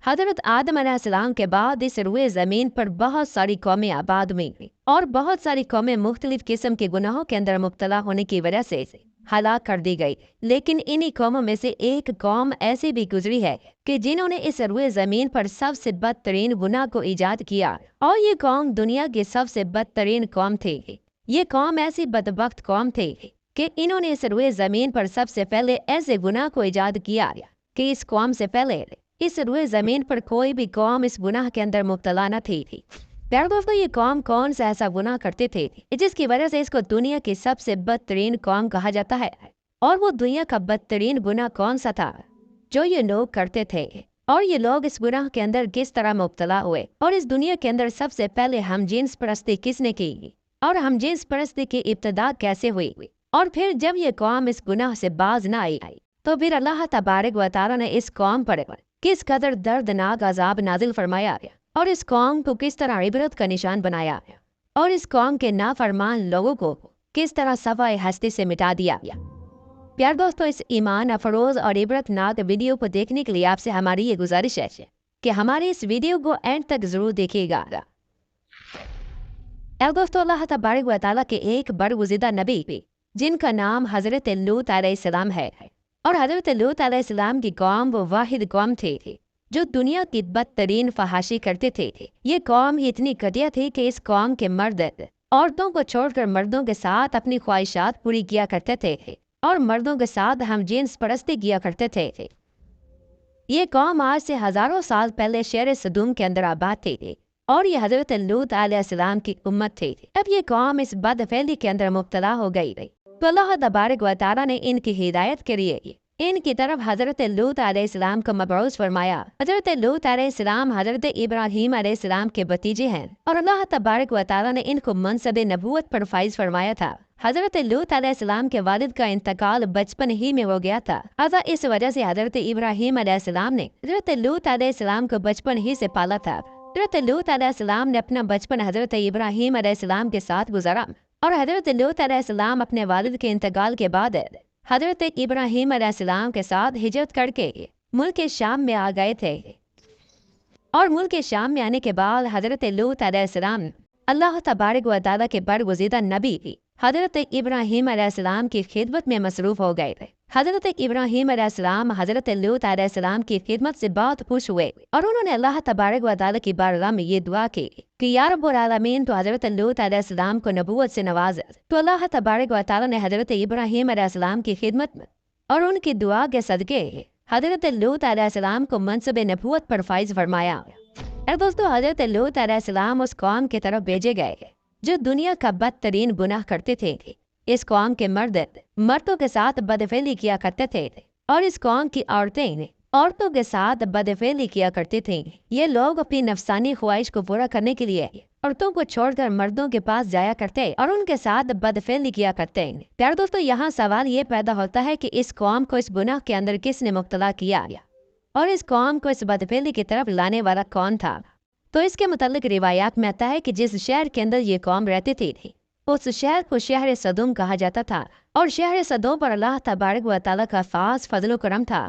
हजरत आदम अलैहिस्सलाम के बाद इस रुए ज़मीन पर बहुत सारी कौमें आबाद हुई और बहुत सारी कौमें मुख्तलिफ किस्म के गुनाहों के अंदर मुब्तला होने की वजह से हलाक कर दी गई। लेकिन इन्हीं कौमों में से एक कौम ऐसी भी गुजरी है कि जिन्होंने इस रुए ज़मीन पर सबसे बदतरीन गुनाह को ईजाद किया, और ये कौम दुनिया की सबसे बदतरीन कौम थी। ये कौम ऐसी बदबख्त कौम थी कि इन्होंने इस रुए ज़मीन पर सबसे पहले ऐसे गुनाह को ईजाद किया कि इस कौम से पहले इस रुए ज़मीन पर कोई भी कौम इस गुनाह के अंदर मुब्तला न थी। प्यारे दोस्तों, ये कौम कौन सा ऐसा गुनाह करते थे जिसकी वजह से इसको दुनिया की सबसे बदतरीन कौम कहा जाता है? और वो दुनिया का बदतरीन गुनाह कौन सा था जो ये लोग करते थे, और ये लोग इस गुनाह के अंदर किस तरह मुब्तला हुए, और इस दुनिया के अंदर सबसे पहले हमजिन्स परस्ती किसने की, और हमजिन्स परस्ती की इब्तिदा कैसे हुई, और फिर जब ये कौम इस गुनाह से बाज न आई तो फिर अल्लाह तबारक व तआला ने इस कौम पर किस कदर दर्दनाक अजाब नाजिल फरमाया और इस कौम को किस तरह इबरत का निशान बनाया, और इस कौम के नाफरमान लोगों को किस तरह सफाए हस्ती से मिटा दिया। प्यार दोस्तों, इस ईमान अफरोज और इबरतनाक वीडियो को देखने के लिए आपसे हमारी ये गुजारिश है कि हमारे इस वीडियो को एंड तक जरूर देखिएगा। दोस्तों, अल्लाह तबारक व तआला के एक बरगुज़िदा नबी जिनका नाम हज़रत लूत अलैहिस्सलाम है, और हज़रत लूत अलैहिस्सलाम की कौम वो वाहिद कौम थी जो दुनिया की बदतरीन फहाशी करते थे। ये कौम इतनी घटिया थी कि इस कौम के मर्द औरतों को छोड़कर मर्दों के साथ अपनी ख्वाहिशात पूरी किया करते थे और मर्दों के साथ हम जिन्स परस्ती किया करते थे। ये कौम आज से हज़ारों साल पहले शहर सदूम के अंदर आबाद थी और ये हज़रत लूत अलैहिस्सलाम की उम्मत थी। अब ये कौम इस बदफैली के अंदर मुब्तला हो गई तो अल्लाह तबारक व तआला ने इनकी हिदायत के लिए इनकी तरफ हज़रत लूत अलैहिस्सलाम को मबऊस फरमाया। हज़रत लूत अलैहिस्सलाम हज़रत इब्राहीम अलैहिस्सलाम के भतीजे हैं और अल्लाह तबारक व तआला ने इनको मनसब नबूवत पर फाइज फरमाया था। हज़रत लूत अलैहिस्सलाम के वालिद का इंतकाल बचपन ही में हो गया था, अतः इस वजह से हज़रत इब्राहीम अलैहिस्सलाम ने हज़रत लूत अलैहिस्सलाम को बचपन ही से पाला था। हज़रत लूत अलैहिस्सलाम ने अपना बचपन हज़रत इब्राहीम अलैहिस्सलाम के साथ गुजारा और हज़रत लूत अलैहिस्सलाम अपने वालिद के इंतकाल के बाद हज़रत इब्राहीम अलैहिस्सलाम के साथ हिजरत करके मुल्क शाम में आ गए थे। और मुल्क शाम में आने के बाद हज़रत लूत अलैहिस्सलाम अल्लाह तबारक व तआला के बरगुज़िदा नबी हज़रत इब्राहीम अलैहिस्सलाम की खिदमत में मसरूफ़ हो गए थे। हज़रत इब्राहीम अलैहिस्सलाम हज़रत लूत अलैहिस्सलाम की खिदमत से बहुत खुश हुए और उन्होंने अल्लाह तबारक व तआला की बारगाह में ये दुआ की कि या रब्बुल आलमीन तो हज़रत लूत अलैहिस्सलाम को नबूवत से नवाज। तो अल्लाह तबारक व तआला ने हज़रत इब्राहीम अलैहिस्सलाम की खिदमत में और उनकी दुआ के सदके हज़रत लूत अलैहिस्सलाम को मनसब नबूवत पर फाइज फरमाया। और दोस्तों, हज़रत लूत अलैहिस्सलाम उस कौम की तरफ भेजे गए जो दुनिया का बदतरीन गुनाह करते थे। इस कौम के मर्द मर्दों के साथ बदफेली किया करते थे और इस कौम की औरतें औरतों के साथ बदफेली किया करती थीं। ये लोग अपनी नफसानी ख्वाहिश को पूरा करने के लिए औरतों को छोड़कर मर्दों के पास जाया करते और उनके साथ बदफेली किया करते। प्यारे दोस्तों, यहाँ सवाल ये पैदा होता है कि इस कौम को इस गुनाह के अंदर किसने मुब्तला किया और इस कौम को इस बदफेली की तरफ लाने वाला कौन था। तो इसके मुतालिक रिवायात में आता है कि जिस शहर के अंदर ये कौम रहती थी उस शहर को शहर सदूम कहा जाता था और शहर सदूम पर अल्लाह तबारक व तआला का खास फजल करम था।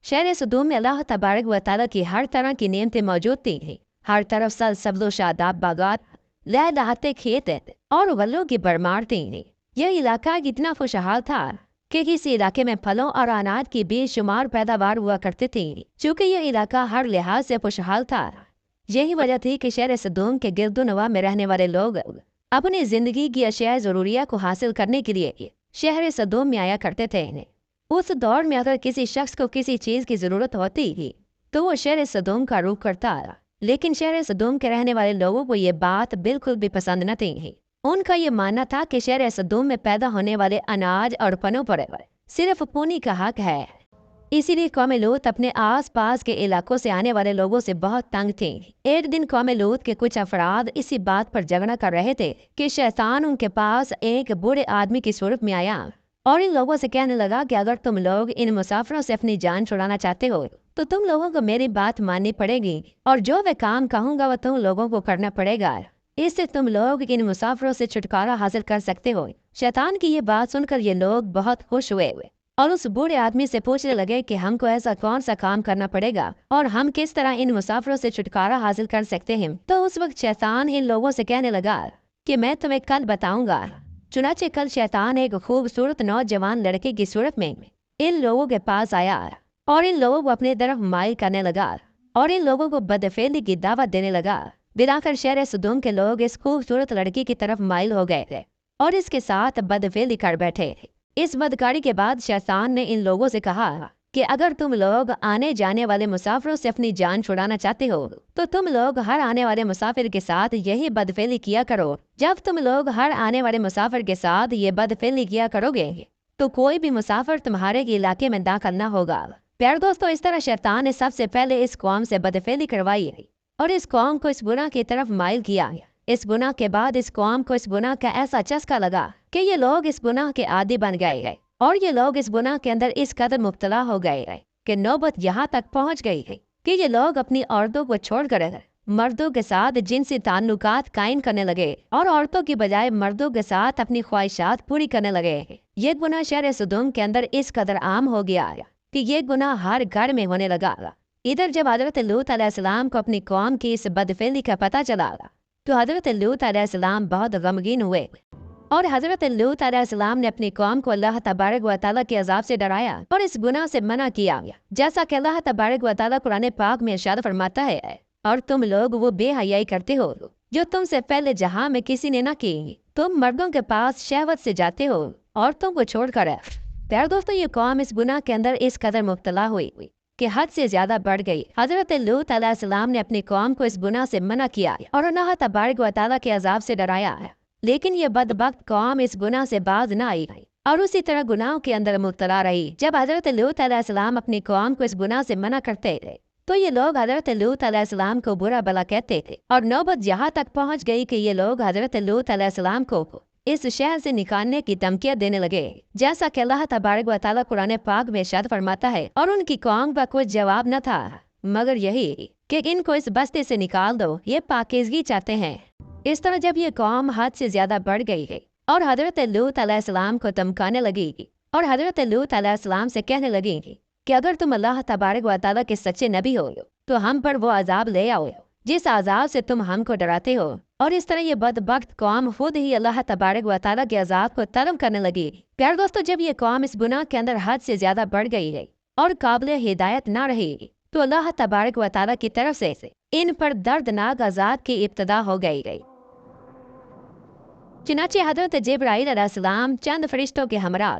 शहर सदूम में अल्लाह तबारक व तआला की हर तरह की नेमतें मौजूद थी। हर तरफ सब्ज़ो शादाब बागात, लहलहाते खेत और वल्लों की भरमार थी। यह इलाका इतना खुशहाल था कि किसी इलाके में फलों और अनाज की बेशुमार पैदावार हुआ करती थी। चूँकि यह इलाका हर लिहाज से खुशहाल था, यही वजह थी कि शहर सदूम के गिरदोनवा में रहने वाले लोग अपनी ज़िंदगी की अशिया ज़रूरिया को हासिल करने के लिए शहर सदूम में आया करते थे। उस दौर में अगर किसी शख्स को किसी चीज़ की ज़रूरत होती तो वो शहर सदूम का रुख करता, लेकिन शहर सदूम के रहने वाले लोगों को ये बात बिल्कुल भी पसंद न थी। उनका ये मानना था कि शहर सदूम में पैदा होने वाले अनाज और फलों पर सिर्फ पुनी का हक है। इसीलिए कौम लूत अपने आस पास के इलाकों से आने वाले लोगों से बहुत तंग थी। एक दिन कौम लूत के कुछ अफराद इसी बात पर झगड़ा कर रहे थे कि शैतान उनके पास एक बूढ़े आदमी की सूरत में आया और इन लोगों से कहने लगा कि अगर तुम लोग इन मुसाफिरों से अपनी जान छुड़ाना चाहते हो तो तुम लोगों को मेरी बात माननी पड़ेगी और जो मैं काम कहूँगा वह तुम लोगों को करना पड़ेगा। इससे तुम लोग इन मुसाफिरों से छुटकारा हासिल कर सकते हो। शैतान की ये बात सुनकर ये लोग बहुत खुश हुए और उस बूढ़े आदमी से पूछने लगे कि हमको ऐसा कौन सा काम करना पड़ेगा और हम किस तरह इन मुसाफिरों से छुटकारा हासिल कर सकते हैं। तो उस वक्त शैतान इन लोगों से कहने लगा कि मैं तुम्हें कल बताऊंगा। चुनाचे कल शैतान एक खूबसूरत नौजवान लड़के की सूरत में इन लोगों के पास आया और इन लोगों को अपनी तरफ माइल करने लगा और इन लोगों को बदफेली की दावत देने लगा। बिलाकर शहर सदूम के लोग इस खूबसूरत लड़की की तरफ माइल हो गए थे और इसके साथ बदफेली कर बैठे। इस बदकारी के बाद शैतान ने इन लोगों से कहा कि अगर तुम लोग आने जाने वाले मुसाफिरों से अपनी जान छुड़ाना चाहते हो तो तुम लोग हर आने वाले मुसाफिर के साथ यही बदफेली किया करो। जब तुम लोग हर आने वाले मुसाफिर के साथ ये बदफेली किया करोगे तो कोई भी मुसाफिर तुम्हारे इलाके में दाखिल न होगा। प्यारे दोस्तों, इस तरह शैतान ने सबसे पहले इस कौम से बदफेली करवाई और इस कौम को इस गुनाह की तरफ माइल किया। इस गुनाह के बाद इस कौम को इस गुनाह का ऐसा चस्का लगा कि ये लोग इस गुनाह के आदी बन गए और ये लोग इस गुनाह के अंदर इस कदर मुब्तला हो गए कि नौबत यहाँ तक पहुँच गई है कि ये लोग अपनी औरतों को छोड़कर मर्दों के साथ जिनसी ताल्लुकात कायम करने लगे और औरतों की बजाय मर्दों के साथ अपनी ख्वाहिशात पूरी करने लगे। ये गुनाह शहर सदूम के अंदर इस कदर आम हो गया कि ये गुनाह हर घर में होने लगा। इधर जब हजरत लूत अलैहिस्सलाम को अपनी कौम की इस बदफेली का पता चला तो हजरत लूत अलैहिस्सलाम बहुत गमगीन हुए और हजरत लूत अलैहिस्सलाम ने अपनी कौम को अल्लाह तबारक व तआला के अजाब से डराया और इस गुनाह से मना किया। जैसा कि अल्लाह तबारक व तआला कुरान पाक में इरशाद फरमाता है, और तुम लोग वो बेहयाई करते हो जो तुमसे पहले जहां में किसी ने न की। तुम मर्दों के पास शहवत से जाते हो औरतों को छोड़कर। प्यारे दोस्तों, ये कौम इस गुनाह के अंदर इस कदर मुब्तला हुई कि हद से ज्यादा बढ़ गई। हजरत लूत अलैहिस्सलाम ने अपनी कौम को इस गुनाह से मना किया और अल्लाह तबारक व तआला के अजाब से डराया। लेकिन ये बदबख्त कौम इस गुनाह से बाज न आई और उसी तरह गुनाहों के अंदर मुब्तला रही। जब हजरत लूत अलैहिस्सलाम अपनी कौम को इस गुनाह से मना करते थे तो ये लोग हजरत लूत अलैहिस्सलाम को बुरा भला कहते थे और नौबत यहाँ तक पहुँच गई कि ये लोग हजरत लूत अलैहिस्सलाम को इस शहर से निकालने की धमकियां देने लगे। जैसा कि अल्लाह तबारक व तआला कुरान पाक में इरशाद फरमाता है, और उनकी कौम का कोई जवाब न था मगर यही कि इनको इस बस्ती से निकाल दो, ये पाकीज़गी चाहते हैं। इस तरह जब ये कौम हद से ज्यादा बढ़ गई है और हजरत लूत अलैहिस्सलाम को धमकाने लगी और हजरत लूत अलैहिस्सलाम से कहने लगी कि अगर तुम अल्लाह तबारक व तआला के सच्चे नबी हो तो हम पर वो अजाब ले आओ जिस अजाब से तुम हमको डराते हो। और इस तरह ये बदबख्त कौम खुद ही अल्लाह तबारक व तआला के अजाब को तलब करने लगी। प्यारे दोस्तों, जब ये कौम इस गुनाह के अंदर हद से ज्यादा बढ़ गई है और काबिल हिदायत ना रही तो अल्लाह तबारक व तआला की तरफ से इन पर दर्दनाक अजाब की इब्तदा हो गई। चुनाचे हजरत जिब्राईल अलैहिस्सलाम चंद फरिश्तों के हमरा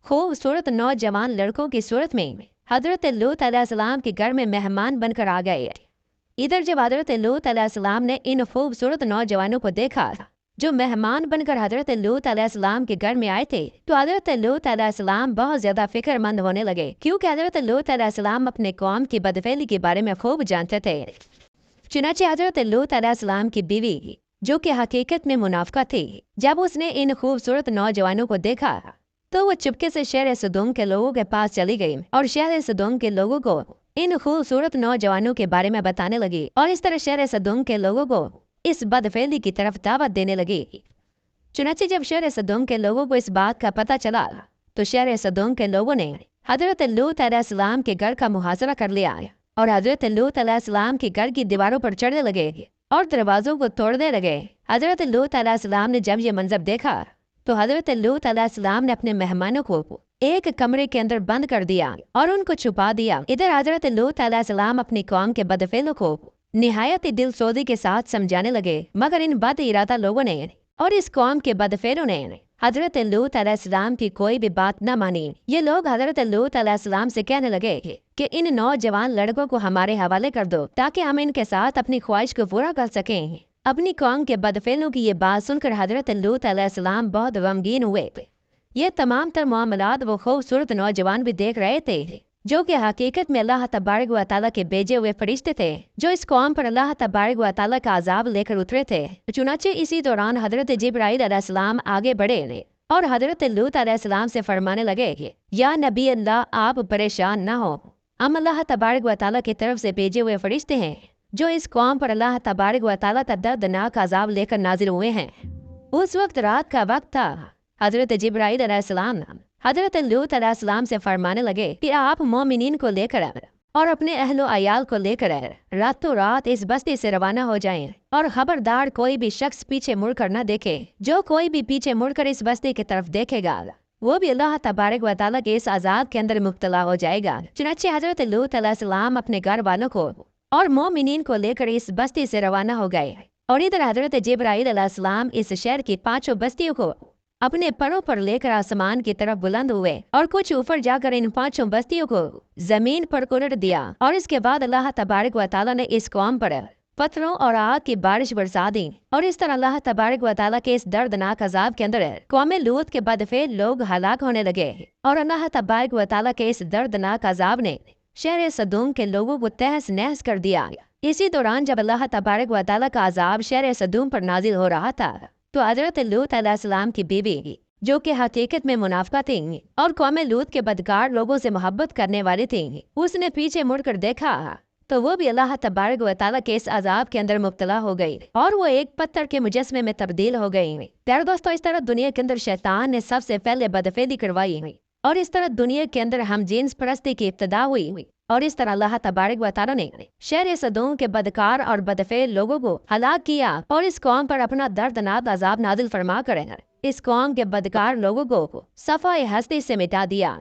खूबसूरत नौजवान लड़कों की सूरत में हजरत लूत अलैहिस्सलाम के घर में मेहमान बनकर आ गए। इधर जब हजरत लूत अलैहिस्सलाम ने इन खूबसूरत नौजवानों को देखा जो मेहमान बनकर हजरत लूत अलैहिस्सलाम के घर में आए थे तो हजरत लूत अलैहिस्सलाम बहुत ज्यादा फिक्रमंद होने लगे, क्योंकि हजरत लूत अलैहिस्सलाम अपने कौम की बदफेली के बारे में खूब जानते थे। चुनाचे हजरत लूत अलैहिस्सलाम की बीवी जो कि हकीकत में मुनाफिका थी, जब उसने इन खूबसूरत नौजवानों को देखा तो वो चुपके से शहर सदूम के लोगों के पास चली गई और शहर सदूम के लोगों को इन खूबसूरत नौजवानों के बारे में बताने लगी और इस तरह शहर सदूम के लोगों को इस बदफेली की तरफ दावत देने लगी। चुनाचे जब शहर सदूम के लोगों को इस बात का पता चला तो शहर सदूम के लोगों ने हजरत लूत अलैहिस्सलाम के घर का मुहासरा कर लिया और हजरत लूत अलैहिस्सलाम के घर की दीवारों पर चढ़ने लगे और दरवाजों को तोड़ने लगे। हजरत लूत अलैहिस्सलाम ने जब ये मंजर देखा तो हजरत लूत अलैहिस्सलाम ने अपने मेहमानों को एक कमरे के अंदर बंद कर दिया और उनको छुपा दिया। इधर हजरत लूत अलैहिस्सलाम अपनी कौम के बदफेलों को निहायत दिलसोजी के साथ समझाने लगे, मगर इन बद इरादा लोगों ने और इस कौम के बदफेलों ने हजरत लूत अलैहिस्सलाम की कोई भी बात न मानी। ये लोग हजरत लूत अलैहिस्सलाम से कहने लगे कि इन नौजवान लड़कों को हमारे हवाले कर दो ताकि हम इनके साथ अपनी ख्वाहिश को पूरा कर सकें। अपनी कौम के बदफेलों की ये बात सुनकर हजरत लूत अलैहिस्सलाम बहुत गमगीन हुए। ये तमाम तर मामलात वो खूबसूरत नौजवान भी देख रहे थे जो कि हकीकत में अल्लाह तबारक व तआला के भेजे हुए फरिश्ते थे जो इस कौम पर अल्लाह तबारक व तआला का अजाब लेकर उतरे थे। चुनाचे इसी दौरान हजरत जिब्राईल अलैहिस्सलाम आगे बढ़े और हजरत लूत अलैहिस्सलाम से फरमाने लगे कि या नबी अल्लाह, आप परेशान न हो, हम अल्लाह तबारक व तआला की तरफ से भेजे हुए फरिश्ते हैं जो इस कौम पर अल्लाह तबारक व तआला का दर्दनाक अजाब लेकर नाजिल हुए हैं। उस वक्त रात का वक्त था। हजरत जिब्राईल अलैहिस्सलाम हजरत लूत अलैहिस्सलाम से फरमाने लगे कि आप मोमिनीन को लेकर और अपने अहलो अयाल को लेकर रातों रात इस बस्ती से रवाना हो जाएं और खबरदार कोई भी शख्स पीछे मुड़कर न देखे। जो कोई भी पीछे मुड़कर इस बस्ती की तरफ देखेगा वो भी अल्लाह तबारक व तआला के इस आजाद के अंदर मुब्तला हो जाएगा। चुनांचे हजरत लूत अलैहिस्सलाम अपने घर वालों को और मोमिनीन को लेकर इस बस्ती से रवाना हो गए और इधर हजरत जिब्राईल अलैहिस्सलाम इस शहर की 5 बस्तियों को अपने परों पर लेकर आसमान की तरफ बुलंद हुए और कुछ ऊपर जाकर इन 5 बस्तियों को जमीन पर कुलट दिया। और इसके बाद अल्लाह तबारक व तआला ने इस कौम पर पत्थरों और आग की बारिश बरसा दी और इस तरह अल्लाह तबारक व तआला के इस दर्दनाक अजाब के अंदर कौम लूत के बदफेल लोग हलाक होने लगे और अल्लाह तबारक व तआला के इस दर्दनाक अजाब ने शहर सदूम के लोगों को तहस नहस कर दिया। इसी दौरान जब अल्लाह तबारक व तआला का अजाब शहर सदूम पर नाजिल हो रहा था तो हजरत लूत अलैहिस्सलाम की बीवी जो कि हकीकत में मुनाफिका थी और कौम लूत के बदकार लोगों से मोहब्बत करने वाली थी, उसने पीछे मुड़कर देखा तो वो भी अल्लाह तबारक व तआला के इस अजाब के अंदर मुब्तला हो गई और वो एक पत्थर के मुजस्मे में तब्दील हो गई। प्यारे दोस्तों, इस तरह दुनिया के अंदर शैतान ने सबसे पहले बदफेली करवाई हुई और इस तरह दुनिया के अंदर हम जीन्स परस्ती की इब्तदा हुई और इस तरह अल्लाह तबारक व तआला ने शहर सदूम के बदकार और बदफेल लोगों को हलाक किया और इस कौम पर अपना दर्दनाक अजाब नाजिल फरमा कर इस कौम के बदकार लोगों को सफाए हस्ती से मिटा दिया।